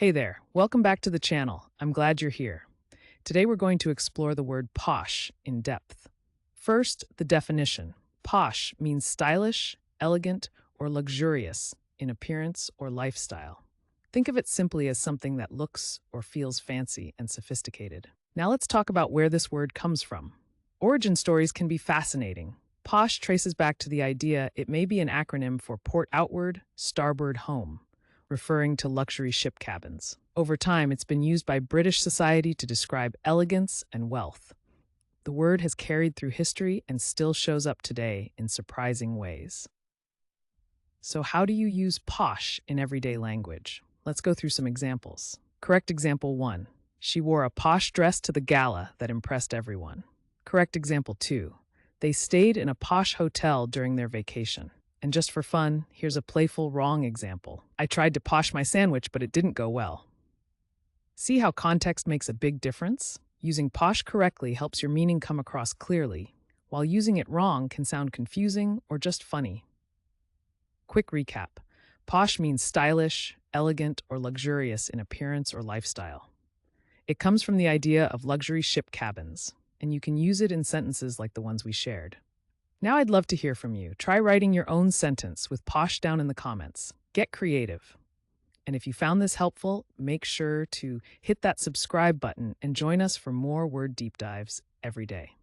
Hey there, welcome back to the channel. I'm glad you're here. Today we're going to explore the word posh in depth. First, the definition. Posh means stylish, elegant, or luxurious in appearance or lifestyle. Think of it simply as something that looks or feels fancy and sophisticated. Now let's talk about where this word comes from. Origin stories can be fascinating. Posh traces back to the idea it may be an acronym for Port Outward, Starboard Home, referring to luxury ship cabins. Over time, it's been used by British society to describe elegance and wealth. The word has carried through history and still shows up today in surprising ways. So, how do you use posh in everyday language? Let's go through some examples. Correct example 1. She wore a posh dress to the gala that impressed everyone. Correct example 2. They stayed in a posh hotel during their vacation. And just for fun, here's a playful wrong example. I tried to posh my sandwich, but it didn't go well. See how context makes a big difference? Using posh correctly helps your meaning come across clearly, while using it wrong can sound confusing or just funny. Quick recap. Posh means stylish, elegant, or luxurious in appearance or lifestyle. It comes from the idea of luxury ship cabins, and you can use it in sentences like the ones we shared. Now I'd love to hear from you. Try writing your own sentence with posh down in the comments. Get creative. And if you found this helpful, make sure to hit that subscribe button and join us for more word deep dives every day.